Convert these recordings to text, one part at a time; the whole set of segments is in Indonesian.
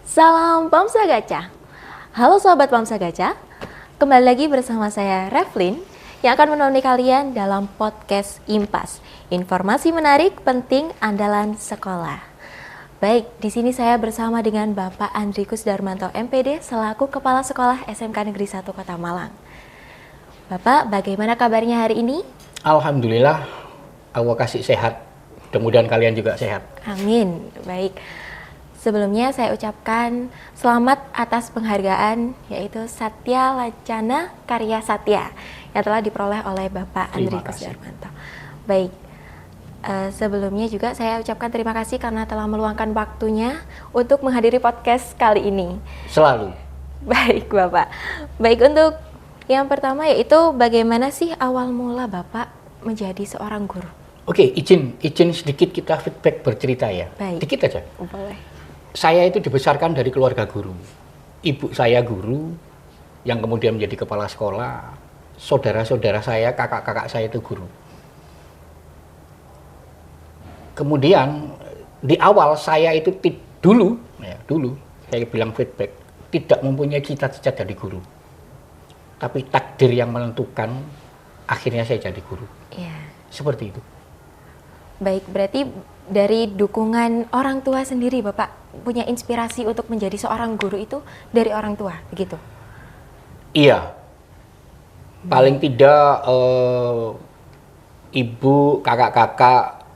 Salam Pamsa Gacha. Halo sobat Pamsa Gacha. Kembali lagi bersama saya Revlin yang akan menemani kalian dalam podcast Impas. Informasi menarik, penting, andalan sekolah. Baik, di sini saya bersama dengan Bapak Andrikus Darmanto MPD selaku Kepala Sekolah SMK Negeri 1 Kota Malang. Bapak, bagaimana kabarnya hari ini? Alhamdulillah, Allah kasih sehat. Mudah-mudahan kalian juga sehat. Amin. Baik. Sebelumnya saya ucapkan selamat atas penghargaan yaitu Satya Lancana Karya Satya yang telah diperoleh oleh Bapak Andrikus Darmanto. Baik, sebelumnya juga saya ucapkan terima kasih karena telah meluangkan waktunya untuk menghadiri podcast kali ini. Selalu. Baik Bapak. Baik, untuk yang pertama yaitu bagaimana sih awal mula Bapak menjadi seorang guru? Oke, izin sedikit kita feedback bercerita ya. Baik. Dikit aja. Boleh. Saya itu dibesarkan dari keluarga guru. Ibu saya guru, yang kemudian menjadi kepala sekolah. Saudara-saudara saya, kakak-kakak saya itu guru. Kemudian di awal saya itu dulu saya bilang feedback, tidak mempunyai cita-cita jadi guru. Tapi takdir yang menentukan, akhirnya saya jadi guru. Iya. Seperti itu. Baik, berarti dari dukungan orang tua sendiri Bapak punya inspirasi untuk menjadi seorang guru itu dari orang tua, begitu? Iya. Paling tidak ibu, kakak-kakak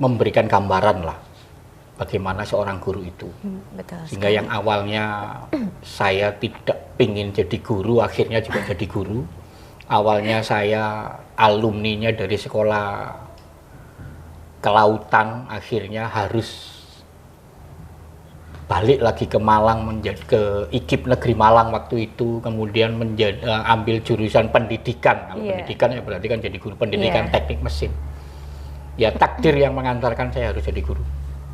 memberikan gambaran lah bagaimana seorang guru itu. Betul. Sehingga sekali. yang awalnya saya tidak ingin jadi guru, akhirnya juga jadi guru. Awalnya saya alumninya dari sekolah kelautan, akhirnya harus balik lagi ke Malang, menjadi ke IKIP Negeri Malang waktu itu, kemudian ambil jurusan pendidikan. Kalau pendidikan ya berarti kan jadi guru pendidikan teknik mesin. Ya takdir yang mengantarkan saya harus jadi guru.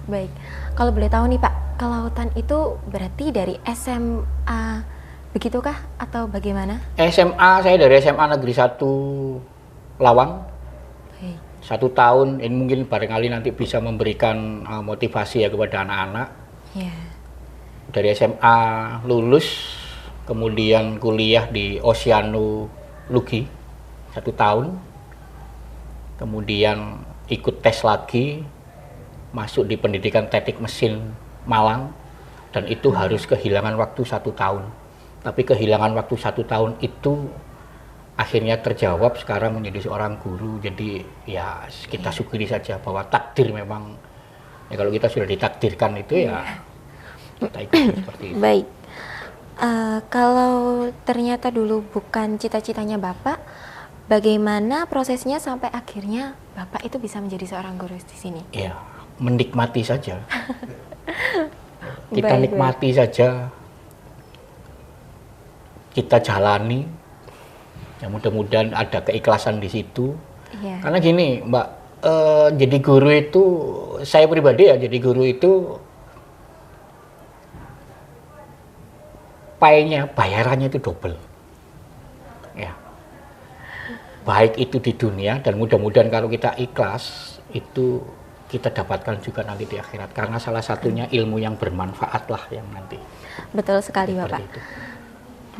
Baik, kalau boleh tahu nih Pak, kelautan itu berarti dari SMA begitukah atau bagaimana? SMA, saya dari SMA Negeri 1 Lawang. Baik. 1 tahun, ini mungkin barangkali nanti bisa memberikan motivasi ya kepada anak-anak. Ya. Dari SMA lulus, kemudian kuliah di Oceanologi 1 tahun, kemudian ikut tes lagi, masuk di pendidikan teknik mesin Malang, dan itu harus kehilangan waktu 1 tahun. Tapi kehilangan waktu 1 tahun itu akhirnya terjawab sekarang menjadi seorang guru. Jadi ya kita syukuri saja bahwa takdir memang ya, kalau kita sudah ditakdirkan itu ya kita ikuti seperti itu. Baik, kalau ternyata dulu bukan cita-citanya Bapak, bagaimana prosesnya sampai akhirnya Bapak itu bisa menjadi seorang guru di sini? Ya, menikmati saja. Kita Baik, nikmati saja, kita jalani. Ya mudah-mudahan ada keikhlasan di situ. Iya. Karena gini, Mbak, jadi guru itu, saya pribadi ya, jadi guru itu bayarannya itu double. Ya. Baik itu di dunia, dan mudah-mudahan kalau kita ikhlas, itu kita dapatkan juga nanti di akhirat. Karena salah satunya ilmu yang bermanfaat lah yang nanti. Betul sekali Bapak. Itu.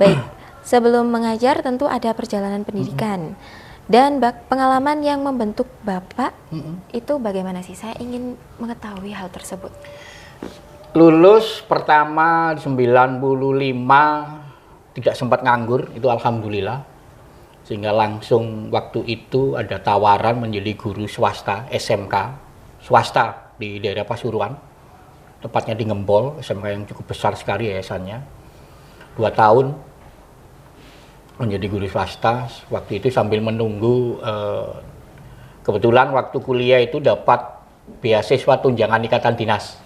Baik, sebelum mengajar tentu ada perjalanan pendidikan. Dan pengalaman yang membentuk Bapak itu bagaimana sih? Saya ingin mengetahui hal tersebut. Lulus pertama 95, tidak sempat nganggur, itu alhamdulillah. Sehingga langsung waktu itu ada tawaran menjadi guru swasta, SMK swasta di daerah Pasuruan, tepatnya di Ngempol, SMK yang cukup besar sekali yayasannya. 2 tahun menjadi guru swasta. Waktu itu sambil menunggu, kebetulan waktu kuliah itu dapat beasiswa tunjangan ikatan dinas.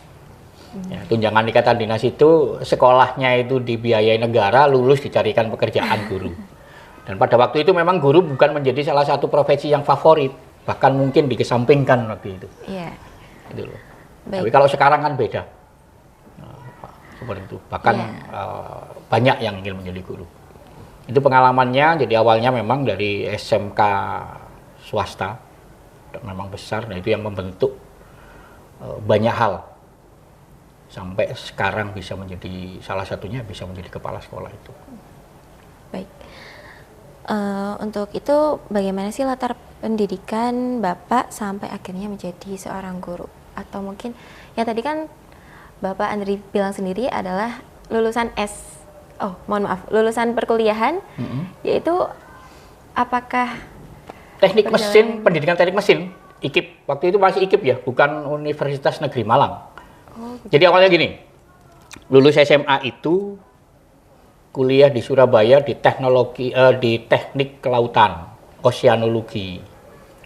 Ya, tunjangan ikatan dinas itu sekolahnya itu dibiayai negara, lulus dicarikan pekerjaan guru. Dan pada waktu itu memang guru bukan menjadi salah satu profesi yang favorit, bahkan mungkin dikesampingkan waktu itu. Iya. Gitu loh. Baik. Tapi kalau sekarang kan beda. Seperti itu. Bahkan banyak yang ingin menjadi guru. Itu pengalamannya. Jadi awalnya memang dari SMK swasta, memang besar, dan itu yang membentuk banyak hal. sampai sekarang bisa menjadi salah satunya bisa menjadi kepala sekolah itu. Baik. Untuk itu bagaimana sih latar pendidikan Bapak sampai akhirnya menjadi seorang guru? Atau mungkin ya tadi kan Bapak Andri bilang sendiri adalah lulusan lulusan perkuliahan, yaitu apakah Teknik mesin, pendidikan teknik mesin, IKIP. Waktu itu masih IKIP ya, bukan Universitas Negeri Malang. Jadi awalnya gini, lulus SMA itu kuliah di Surabaya di teknik kelautan, oceanologi,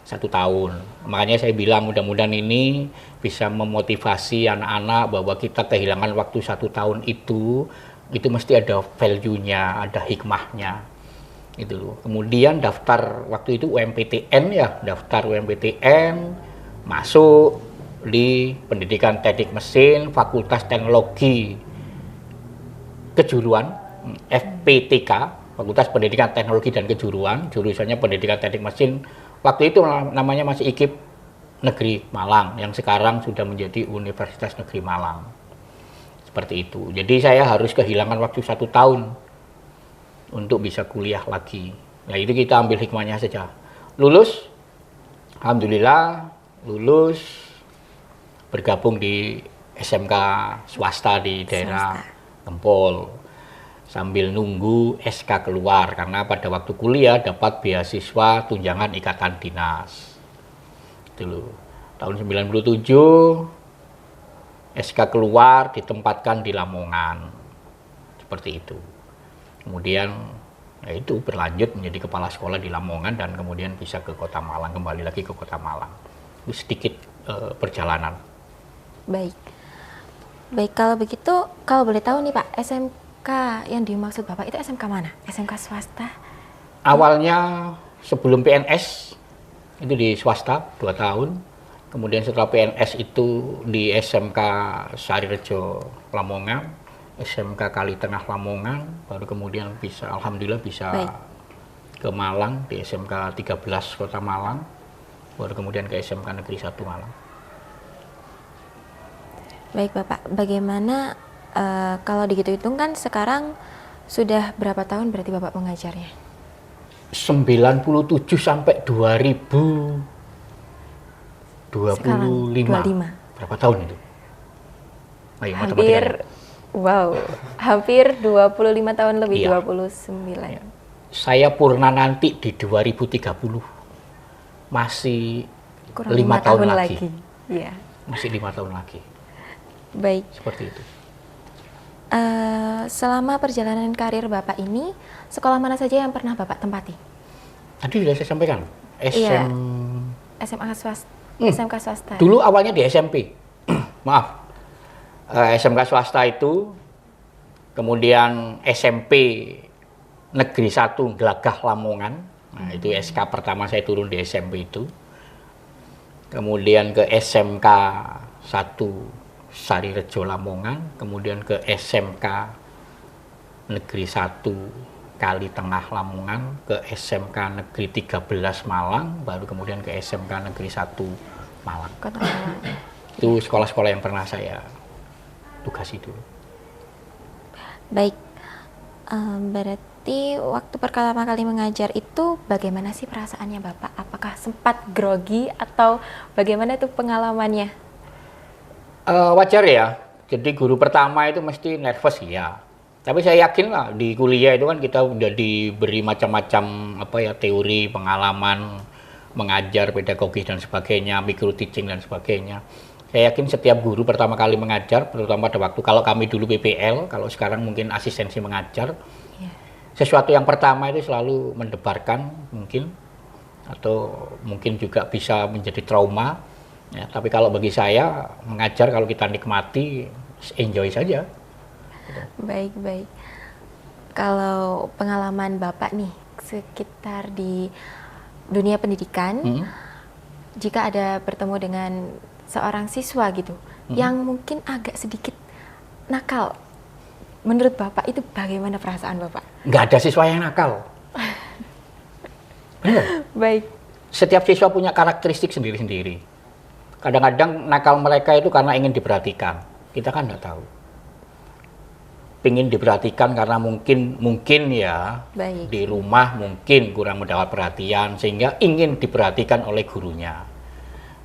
1 tahun. Makanya saya bilang mudah-mudahan ini bisa memotivasi anak-anak bahwa kita kehilangan waktu 1 tahun itu mesti ada value-nya, ada hikmahnya. Itu loh. Kemudian daftar waktu itu UMPTN ya, daftar UMPTN, masuk di pendidikan teknik mesin, Fakultas Teknologi Kejuruan, FPTK, Fakultas Pendidikan Teknologi dan Kejuruan, jurusannya pendidikan teknik mesin. Waktu itu namanya masih IKIP Negeri Malang, yang sekarang sudah menjadi Universitas Negeri Malang. Seperti itu. Jadi saya harus kehilangan waktu 1 tahun untuk bisa kuliah lagi. Nah itu kita ambil hikmahnya saja. Lulus, alhamdulillah lulus, bergabung di SMK swasta di daerah Gempol. Sambil nunggu SK keluar, karena pada waktu kuliah dapat beasiswa tunjangan ikatan dinas. Itu loh. Tahun 97 SK keluar, ditempatkan di Lamongan. Seperti itu. Kemudian ya itu berlanjut menjadi kepala sekolah di Lamongan dan kemudian bisa ke Kota Malang, kembali lagi ke Kota Malang. Itu sedikit perjalanan. Baik. Baik, kalau begitu, kalau boleh tahu nih Pak, SMK yang dimaksud Bapak itu SMK mana? SMK swasta? Awalnya sebelum PNS itu di swasta 2 tahun. Kemudian setelah PNS itu di SMK Sarirejo Lamongan, SMK Kali Tengah Lamongan, baru kemudian alhamdulillah bisa ke Malang di SMK 13 Kota Malang, baru kemudian ke SMK Negeri 1 Malang. Baik Bapak, bagaimana kalau dihitung kan sekarang sudah berapa tahun berarti Bapak mengajarnya? 97 sampai 2025. Sekarang 25. Berapa tahun itu? Ayo, hampir 25 tahun lebih, iya. 29. Ya. Saya purna nanti di 2030. Masih Kurang 5 tahun lagi. Ya. Masih 5 tahun lagi. Baik. Seperti itu. Selama perjalanan karir Bapak ini, sekolah mana saja yang pernah Bapak tempati? Tadi sudah saya sampaikan. SMA swasta. SMK swasta. Dulu awalnya di SMP. Maaf. SMK swasta itu, kemudian SMP Negeri 1 Glagah Lamongan. Nah, itu SK pertama saya turun di SMP itu. Kemudian ke SMK 1 Sarirejo Lamongan, kemudian ke SMK Negeri 1 Kali Tengah Lamongan, ke SMK Negeri 13 Malang, baru kemudian ke SMK Negeri 1 Malang. Kota Malang. Itu sekolah-sekolah yang pernah saya tugasi dulu. Baik, berarti waktu pertama kali mengajar itu bagaimana sih perasaannya Bapak? Apakah sempat grogi atau bagaimana itu pengalamannya? Wajar ya, jadi guru pertama itu mesti nervous ya. Tapi saya yakin lah di kuliah itu kan kita udah diberi macam-macam teori, pengalaman, mengajar, pedagogis dan sebagainya, micro teaching dan sebagainya. Saya yakin setiap guru pertama kali mengajar, terutama pada waktu kalau kami dulu PPL, kalau sekarang mungkin asistensi mengajar, sesuatu yang pertama itu selalu mendebarkan mungkin, atau mungkin juga bisa menjadi trauma. Ya, tapi kalau bagi saya mengajar kalau kita nikmati, enjoy saja. Baik. Kalau pengalaman Bapak nih sekitar di dunia pendidikan, jika ada bertemu dengan seorang siswa gitu, yang mungkin agak sedikit nakal, menurut Bapak itu bagaimana perasaan Bapak? Nggak ada siswa yang nakal. Benar. Baik. Setiap siswa punya karakteristik sendiri-sendiri. Kadang-kadang nakal mereka itu karena ingin diperhatikan. Kita kan nggak tahu. Pingin diperhatikan karena mungkin ya Baik. di rumah mungkin kurang mendapat perhatian sehingga ingin diperhatikan oleh gurunya.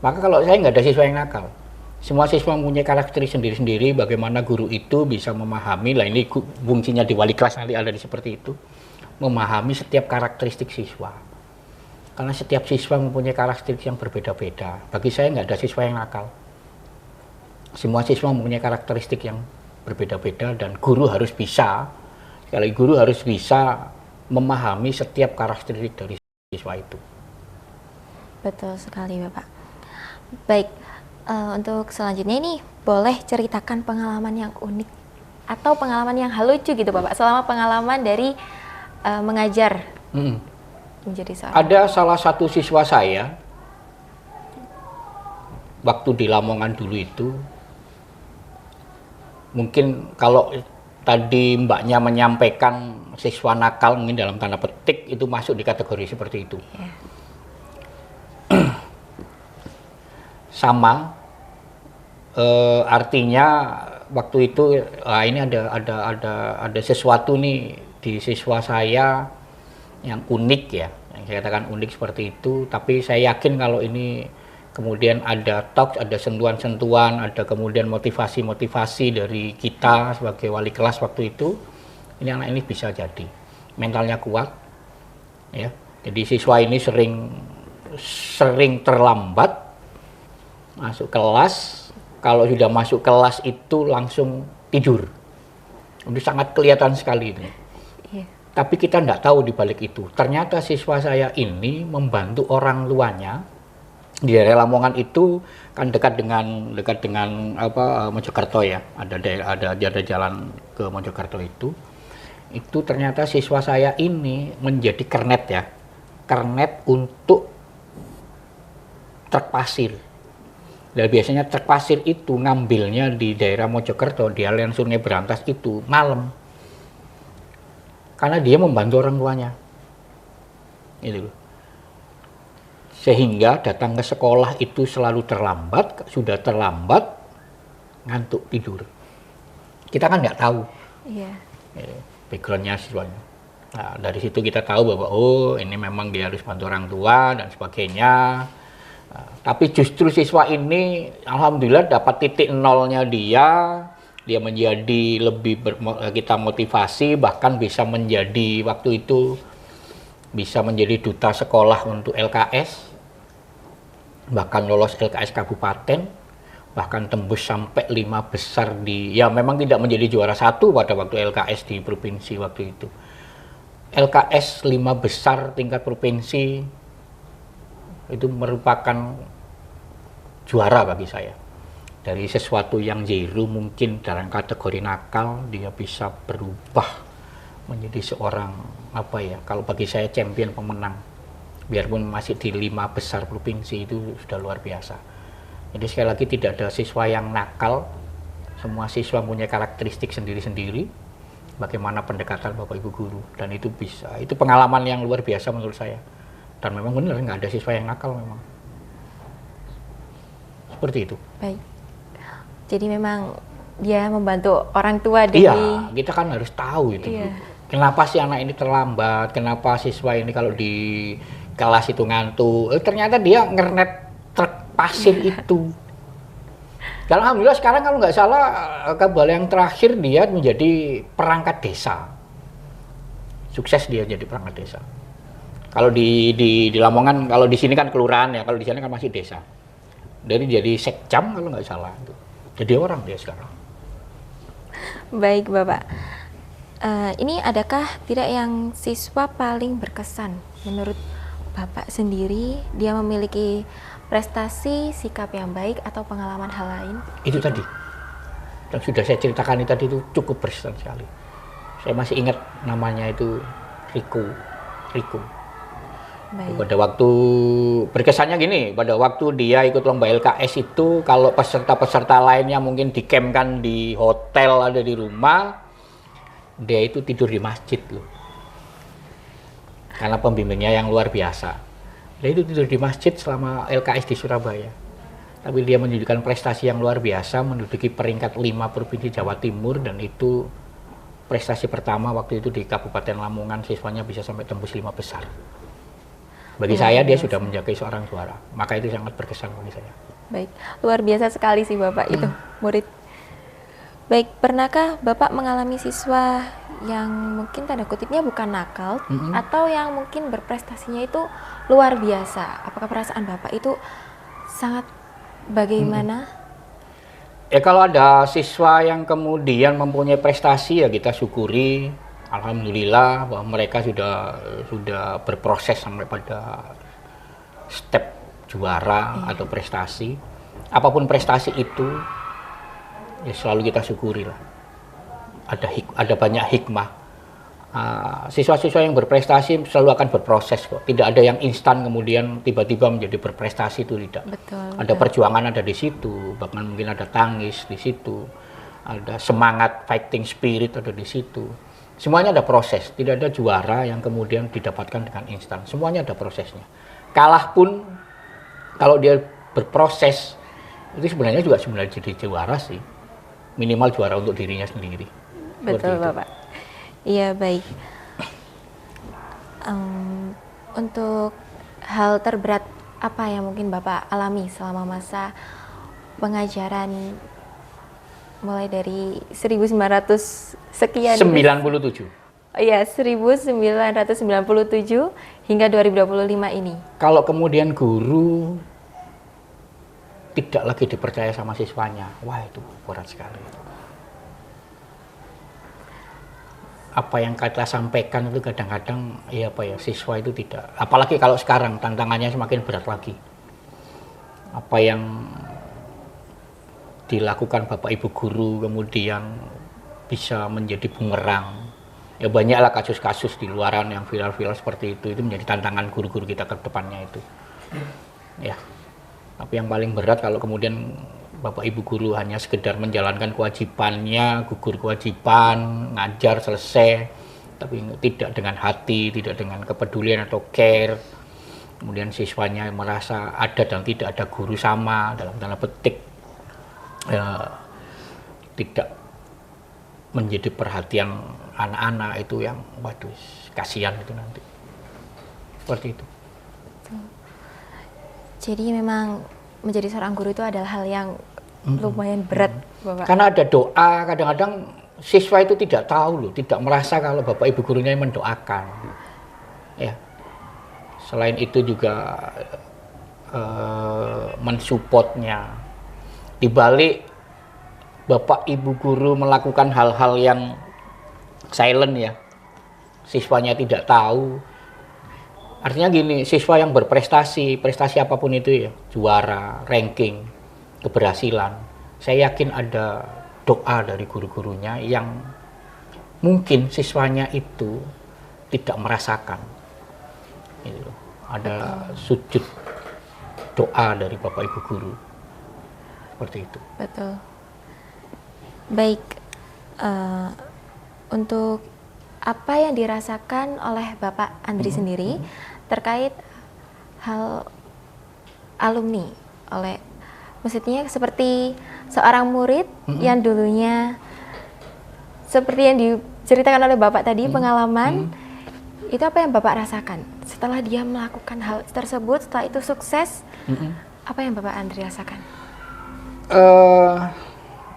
Maka kalau saya nggak ada siswa yang nakal. Semua siswa mempunyai karakteristik sendiri-sendiri, bagaimana guru itu bisa memahami, lah ini fungsinya di wali kelas nanti ada di seperti itu, memahami setiap karakteristik siswa. Karena setiap siswa mempunyai karakteristik yang berbeda-beda. Bagi saya nggak ada siswa yang nakal. Semua siswa mempunyai karakteristik yang berbeda-beda dan guru harus bisa, memahami setiap karakteristik dari siswa itu. Betul sekali Bapak. Baik, untuk selanjutnya ini boleh ceritakan pengalaman yang unik atau pengalaman yang lucu gitu Bapak selama pengalaman dari mengajar menjadi seorang. Ada salah satu siswa saya waktu di Lamongan dulu itu, mungkin kalau tadi mbaknya menyampaikan siswa nakal mungkin dalam tanda petik itu masuk di kategori seperti itu. Yeah. Sama artinya waktu itu ini ada sesuatu nih di siswa saya yang unik ya, yang saya katakan unik seperti itu, tapi saya yakin kalau ini kemudian ada talk, ada sentuhan-sentuhan, ada kemudian motivasi-motivasi dari kita sebagai wali kelas waktu itu, ini anak ini bisa jadi mentalnya kuat ya. Jadi siswa ini sering terlambat masuk kelas, kalau sudah masuk kelas itu langsung tidur. Itu sangat kelihatan sekali itu. Yeah. Tapi kita tidak tahu di balik itu. Ternyata siswa saya ini membantu orang tuanya di daerah Lamongan itu kan dekat dengan Mojokerto ya. Ada jalan ke Mojokerto itu. Itu ternyata siswa saya ini menjadi kernet ya. Kernet untuk truk pasir. Dan biasanya truk pasir itu ngambilnya di daerah Mojokerto, di aliran Sungai Berantas itu malam. Karena dia membantu orang tuanya. Itu. Sehingga datang ke sekolah itu selalu terlambat, sudah terlambat, ngantuk tidur. Kita kan nggak tahu backgroundnya siswanya. Nah, dari situ kita tahu bahwa oh ini memang dia harus bantu orang tua dan sebagainya. Tapi justru siswa ini alhamdulillah dapat titik nolnya dia menjadi kita motivasi, bahkan bisa menjadi waktu itu bisa menjadi duta sekolah untuk LKS, bahkan lolos LKS kabupaten, bahkan tembus sampai 5 besar ya memang tidak menjadi juara 1 pada waktu LKS di provinsi waktu itu. LKS 5 besar tingkat provinsi itu merupakan juara bagi saya. Dari sesuatu yang zero mungkin dalam kategori nakal, dia bisa berubah menjadi seorang kalau bagi saya champion pemenang. Biarpun masih di 5 besar provinsi itu sudah luar biasa. Jadi sekali lagi tidak ada siswa yang nakal, semua siswa punya karakteristik sendiri-sendiri. Bagaimana pendekatan Bapak Ibu guru, dan itu pengalaman yang luar biasa menurut saya. Dan memang benar nggak ada siswa yang nakal memang. Seperti itu. Baik. Jadi memang dia membantu orang tua dari... Iya, kita kan harus tahu itu. Iya. Kenapa sih anak ini terlambat? Kenapa siswa ini kalau di kelas itu ngantuk? Ternyata dia ngernet truk pasir itu. Dan alhamdulillah sekarang kalau nggak salah kabar yang terakhir dia menjadi perangkat desa. Sukses dia jadi perangkat desa. Kalau di Lamongan, kalau di sini kan kelurahan ya, kalau di sana kan masih desa. Jadi sekcam kalau nggak salah. Jadi orang dia sekarang. Baik Bapak. Ini adakah tidak yang siswa paling berkesan menurut Bapak sendiri? Dia memiliki prestasi, sikap yang baik atau pengalaman hal lain? Itu tadi. Dan sudah saya ceritakan tadi itu cukup berkesan sekali. Saya masih ingat namanya itu Riko. Baik. Pada waktu berkesannya gini, pada waktu dia ikut lomba LKS itu, kalau peserta-peserta lainnya mungkin dicampkan di hotel, ada di rumah, dia itu tidur di masjid loh. Karena pembimbingnya yang luar biasa. Dia itu tidur di masjid selama LKS di Surabaya. tapi dia menunjukkan prestasi yang luar biasa, menduduki peringkat 5 Provinsi Jawa Timur, dan itu prestasi pertama waktu itu di Kabupaten Lamongan, siswanya bisa sampai tembus 5 besar. Bagi saya dia sudah menjadi seorang juara, maka itu sangat berkesan bagi saya. Baik, luar biasa sekali sih Bapak itu, murid. Baik, pernahkah Bapak mengalami siswa yang mungkin tanda kutipnya bukan nakal, atau yang mungkin berprestasinya itu luar biasa? Apakah perasaan Bapak itu sangat bagaimana? Ya kalau ada siswa yang kemudian mempunyai prestasi, ya kita syukuri. Alhamdulillah bahwa mereka sudah berproses sampai pada step juara atau prestasi. Apapun prestasi itu, ya selalu kita syukuri lah. Ada banyak hikmah. Siswa-siswa yang berprestasi selalu akan berproses kok. Tidak ada yang instan kemudian tiba-tiba menjadi berprestasi, itu tidak. Betul, ada perjuangan ada di situ, bahkan mungkin ada tangis di situ, ada semangat fighting spirit ada di situ. Semuanya ada proses, tidak ada juara yang kemudian didapatkan dengan instan. Semuanya ada prosesnya. Kalah pun kalau dia berproses itu sebenarnya jadi juara sih. Minimal juara untuk dirinya sendiri. Betul Bapak. Iya baik. Untuk hal terberat apa yang mungkin Bapak alami selama masa pengajaran mulai dari 1900 sekian 97. Iya, 1997 hingga 2025 ini. Kalau kemudian guru tidak lagi dipercaya sama siswanya, wah itu berat sekali. Apa yang kita sampaikan itu kadang-kadang siswa itu tidak, apalagi kalau sekarang tantangannya semakin berat lagi. Apa yang dilakukan Bapak Ibu guru kemudian bisa menjadi bumerang. Ya banyaklah kasus-kasus di luaran yang viral-viral seperti itu menjadi tantangan guru-guru kita ke depannya itu. Ya. Tapi yang paling berat kalau kemudian Bapak Ibu guru hanya sekedar menjalankan kewajibannya, gugur kewajiban, ngajar selesai, tapi tidak dengan hati, tidak dengan kepedulian atau care. Kemudian siswanya merasa ada dan tidak ada guru sama, dalam tanda petik, tidak menjadi perhatian anak-anak, itu yang waduh kasihan itu nanti. Seperti itu. Jadi memang menjadi seorang guru itu adalah hal yang lumayan berat, Bapak. Karena ada doa, kadang-kadang siswa itu tidak tahu loh, tidak merasa kalau Bapak Ibu gurunya yang mendoakan. Ya. Selain itu juga mensupportnya. Di balik Bapak Ibu guru melakukan hal-hal yang silent ya, siswanya tidak tahu. Artinya gini, siswa yang berprestasi, prestasi apapun itu ya, juara, ranking, keberhasilan, saya yakin ada doa dari guru-gurunya yang mungkin siswanya itu tidak merasakan. Gitu. Ada sujud doa dari Bapak Ibu guru. Seperti itu. Betul. Baik, untuk apa yang dirasakan oleh Bapak Andri sendiri terkait hal alumni, maksudnya seperti seorang murid yang dulunya seperti yang diceritakan oleh Bapak tadi, pengalaman itu apa yang Bapak rasakan setelah dia melakukan hal tersebut, setelah itu sukses, apa yang Bapak Andri rasakan?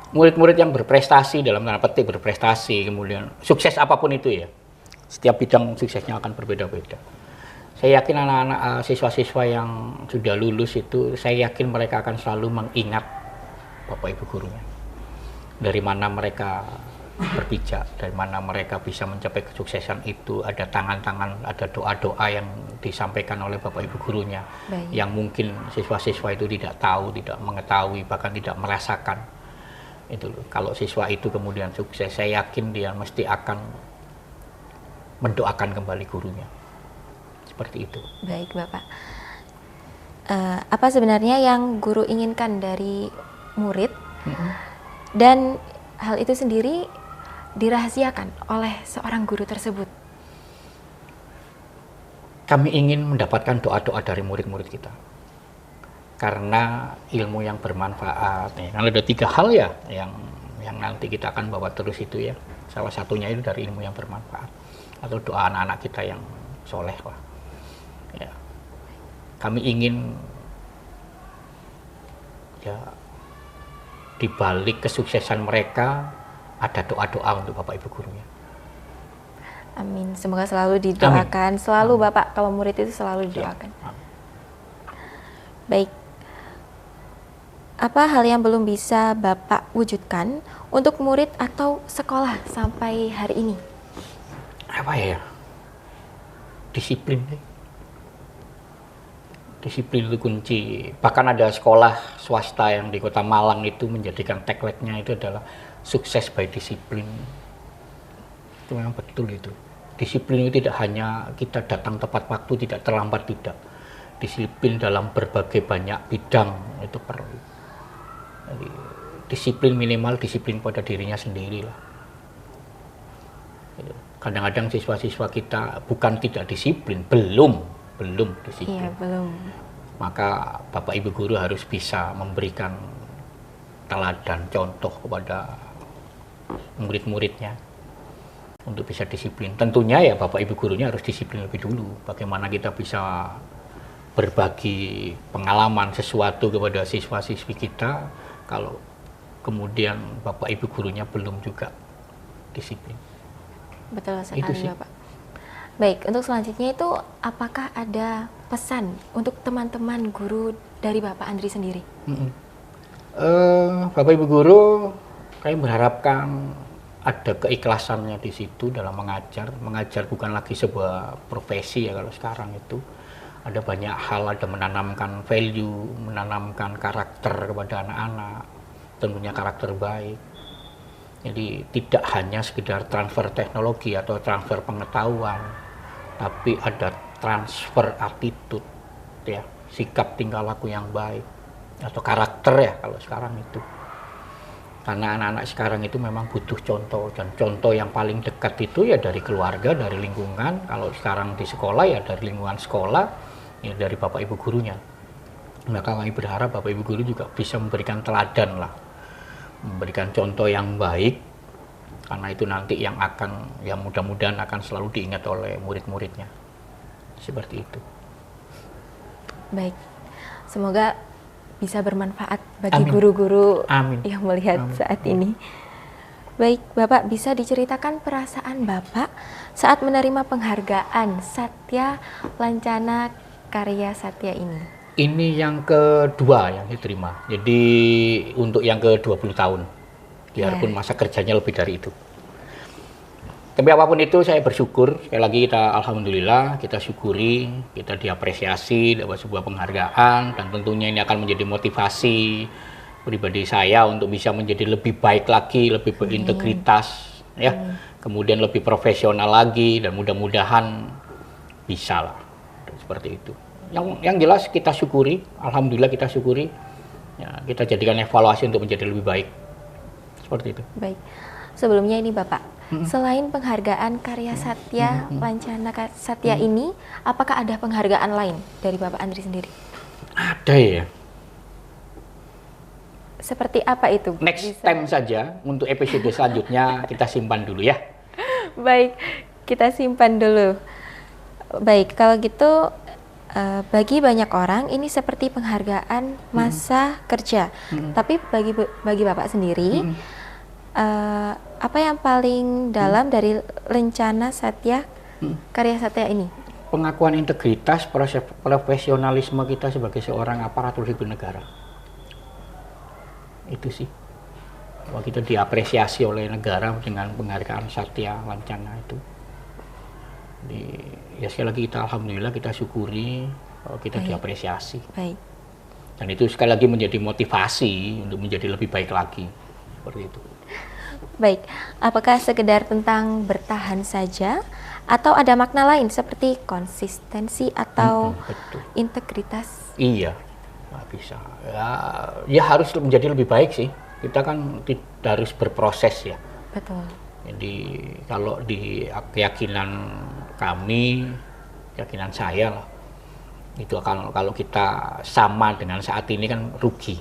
Murid-murid yang berprestasi, dalam tanda petik berprestasi, kemudian sukses apapun itu ya, setiap bidang suksesnya akan berbeda-beda. Saya yakin anak-anak siswa-siswa yang sudah lulus itu, saya yakin mereka akan selalu mengingat Bapak Ibu gurunya. Dari mana mereka berpijak, dari mana mereka bisa mencapai kesuksesan itu, ada tangan-tangan, ada doa-doa yang disampaikan oleh Bapak Ibu gurunya. Baik. Yang mungkin siswa-siswa itu tidak tahu, tidak mengetahui, bahkan tidak merasakan. Itu loh. Kalau siswa itu kemudian sukses, saya yakin dia mesti akan mendoakan kembali gurunya. Seperti itu. Baik Bapak. Apa sebenarnya yang guru inginkan dari murid dan hal itu sendiri dirahasiakan oleh seorang guru tersebut? Kami ingin mendapatkan doa-doa dari murid-murid kita. karena ilmu yang bermanfaat. Kan ada 3 hal ya yang nanti kita akan bawa terus itu ya. Salah satunya itu dari ilmu yang bermanfaat atau doa anak-anak kita yang soleh lah. Ya. Kami ingin ya di balik kesuksesan mereka ada doa-doa untuk Bapak Ibu gurunya. Amin. Semoga selalu didoakan. Selalu Bapak kalau murid itu selalu didoakan. Ya. Baik. Apa hal yang belum bisa Bapak wujudkan untuk murid atau sekolah sampai hari ini? Apa ya? Disiplin. Disiplin itu kunci. Bahkan ada sekolah swasta yang di Kota Malang itu menjadikan tagline-nya itu adalah sukses by disiplin. Itu memang betul itu. Disiplin itu tidak hanya kita datang tepat waktu, tidak terlambat, tidak. Disiplin dalam berbagai banyak bidang itu perlu. Jadi, disiplin minimal disiplin pada dirinya sendiri lah. Kadang-kadang siswa-siswa kita bukan tidak disiplin, belum disiplin. Iya, belum. Maka Bapak Ibu guru harus bisa memberikan teladan contoh kepada murid-muridnya untuk bisa disiplin. Tentunya ya Bapak Ibu gurunya harus disiplin lebih dulu. Bagaimana kita bisa berbagi pengalaman sesuatu kepada siswa-siswi kita kalau kemudian Bapak Ibu gurunya belum juga disiplin. Betul sekali Bapak. Baik, untuk selanjutnya itu apakah ada pesan untuk teman-teman guru dari Bapak Andri sendiri? Bapak Ibu guru, kami mengharapkan ada keikhlasannya di situ dalam mengajar. Mengajar bukan lagi sebuah profesi ya kalau sekarang itu. Ada banyak hal, ada menanamkan value, menanamkan karakter kepada anak-anak, tentunya karakter baik. Jadi tidak hanya sekedar transfer teknologi atau transfer pengetahuan, tapi ada transfer attitude, ya, sikap tingkah laku yang baik atau karakter ya kalau sekarang itu. Karena anak-anak sekarang itu memang butuh contoh, dan contoh yang paling dekat itu ya dari keluarga, dari lingkungan. Kalau sekarang di sekolah ya dari lingkungan sekolah, ya dari Bapak Ibu gurunya. Maka kami berharap Bapak Ibu guru juga bisa memberikan teladan lah, memberikan contoh yang baik, karena itu nanti yang mudah-mudahan akan selalu diingat oleh murid-muridnya. Seperti itu. Baik, semoga bisa bermanfaat bagi guru-guru yang melihat saat ini. Baik, Bapak bisa diceritakan perasaan Bapak saat menerima penghargaan Satya Lancana Karya Satya ini? Ini yang kedua yang diterima. Jadi untuk yang ke-20 tahun. Biarpun masa kerjanya lebih dari itu. Tapi apapun itu saya bersyukur. Sekali lagi kita alhamdulillah, kita syukuri, kita diapresiasi dapat sebuah penghargaan, dan tentunya ini akan menjadi motivasi pribadi saya untuk bisa menjadi lebih baik lagi, lebih berintegritas, ya. Kemudian lebih profesional lagi, dan mudah-mudahan bisa lah. Seperti itu. Yang jelas kita syukuri, alhamdulillah kita syukuri. Ya, kita jadikan evaluasi untuk menjadi lebih baik. Seperti itu. Baik. Sebelumnya ini Bapak, selain penghargaan Karya Satya Lancana Satya ini, apakah ada penghargaan lain dari Bapak Andri sendiri? Ada ya. Seperti apa itu? Next time saja, untuk episode selanjutnya kita simpan dulu ya. Baik, kita simpan dulu. Baik, kalau gitu bagi banyak orang ini seperti penghargaan masa kerja. Tapi bagi Bapak sendiri, apa yang paling dalam dari Lancana Satya Karya Satya ini? Pengakuan integritas, profesionalisme kita sebagai seorang aparatur sipil negara. Itu sih. Bahwa kita diapresiasi oleh negara dengan penghargaan Satya Lancana itu. Ya sekali lagi kita alhamdulillah, kita syukuri bahwa kita diapresiasi. Baik. Dan itu sekali lagi menjadi motivasi untuk menjadi lebih baik lagi. Seperti itu. Baik, apakah sekedar tentang bertahan saja atau ada makna lain seperti konsistensi atau integritas? Iya, nggak bisa. Ya harus menjadi lebih baik sih. Kita kan harus berproses ya. Betul. Jadi kalau di keyakinan kami, keyakinan saya lah, Itu kalau kita sama dengan saat ini kan rugi.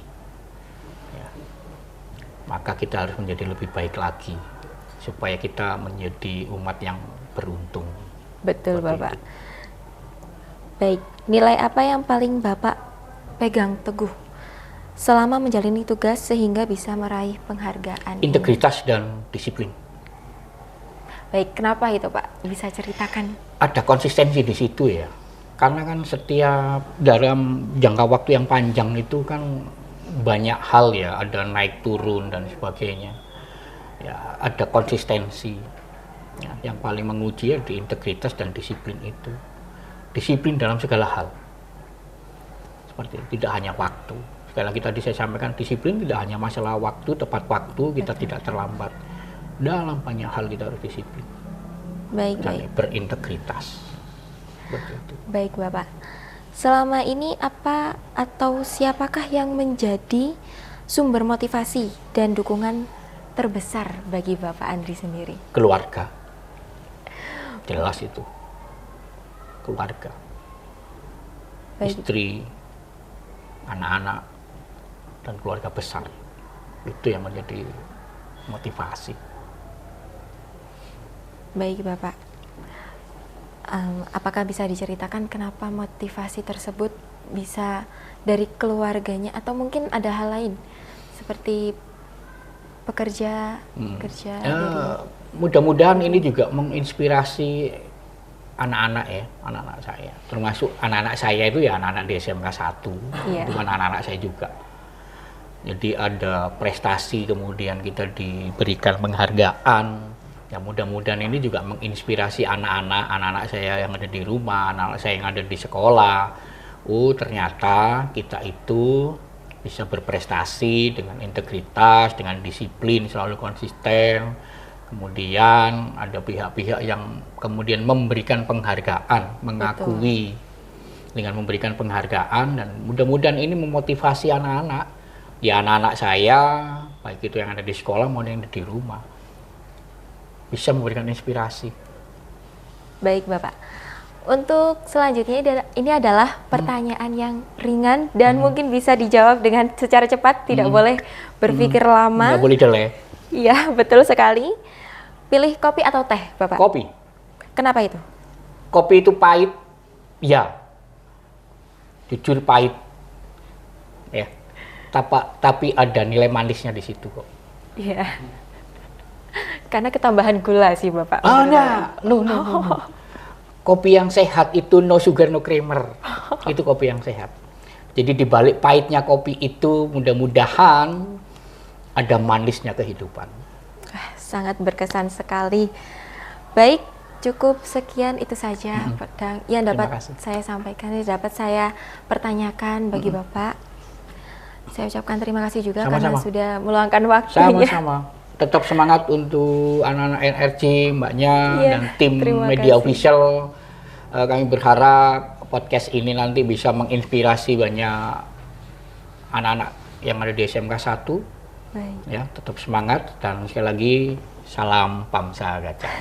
Ya. Maka kita harus menjadi lebih baik lagi supaya kita menjadi umat yang beruntung. Betul, Seperti Bapak. itu. Baik, nilai apa yang paling Bapak pegang teguh selama menjalani tugas sehingga bisa meraih penghargaan ini? Integritas dan disiplin. Baik, kenapa itu Pak? Bisa ceritakan? Ada konsistensi di situ ya. Karena kan setiap dalam jangka waktu yang panjang itu kan banyak hal ya, ada naik turun dan sebagainya. Ya, ada konsistensi. Ya, yang paling menguji ya di integritas dan disiplin itu. Disiplin dalam segala hal. Seperti itu, tidak hanya waktu. Sekali lagi tadi saya sampaikan, disiplin tidak hanya masalah waktu, tepat waktu, kita tidak terlambat. Dalam banyak hal kita harus disiplin. Baik, Dan baik. berintegritas. Seperti itu. Baik, Bapak. Selama ini apa atau siapakah yang menjadi sumber motivasi dan dukungan terbesar bagi Bapak Andri sendiri? Keluarga. Jelas itu. Keluarga. Baik. Istri, anak-anak, dan keluarga besar. Itu yang menjadi motivasi. Baik, Bapak. Apakah bisa diceritakan kenapa motivasi tersebut bisa dari keluarganya atau mungkin ada hal lain seperti kerja dari Mudah-mudahan ini juga menginspirasi anak-anak ya, anak-anak saya. Termasuk anak-anak saya itu ya anak-anak di SMK 1, Iya. bukan anak-anak saya juga. Jadi ada prestasi kemudian kita diberikan penghargaan. Ya mudah-mudahan ini juga menginspirasi anak-anak saya yang ada di rumah, anak-anak saya yang ada di sekolah. Oh ternyata kita itu bisa berprestasi dengan integritas, dengan disiplin, selalu konsisten. Kemudian ada pihak-pihak yang kemudian memberikan penghargaan, mengakui dengan memberikan penghargaan, dan mudah-mudahan ini memotivasi anak-anak. Ya anak-anak saya, baik itu yang ada di sekolah maupun yang ada di rumah, bisa memberikan inspirasi. Baik, Bapak. Untuk selanjutnya ini adalah pertanyaan yang ringan dan mungkin bisa dijawab dengan secara cepat, tidak boleh berpikir lama. Nggak boleh delay. Iya, betul sekali. Pilih kopi atau teh, Bapak? Kopi. Kenapa itu? Kopi itu pahit, ya. Jujur pahit. Ya. Tapi ada nilai manisnya di situ kok. Iya. Karena ketambahan gula sih, Bapak. Nah, no. Kopi yang sehat itu no sugar no creamer. Itu kopi yang sehat. Jadi di balik pahitnya kopi itu mudah-mudahan ada manisnya kehidupan. Sangat berkesan sekali. Baik, cukup sekian itu saja yang dapat Terima kasih. saya sampaikan, yang dapat saya pertanyakan bagi Bapak. Saya ucapkan terima kasih juga karena Sama-sama. sudah meluangkan waktunya. Sama-sama. Tetap semangat untuk anak-anak NRC, mbaknya, Iya, dan tim terima media kasih. official. Kami berharap podcast ini nanti bisa menginspirasi banyak anak-anak yang ada di SMK 1. Baik. Ya, tetap semangat dan sekali lagi salam Pamsa Gajah.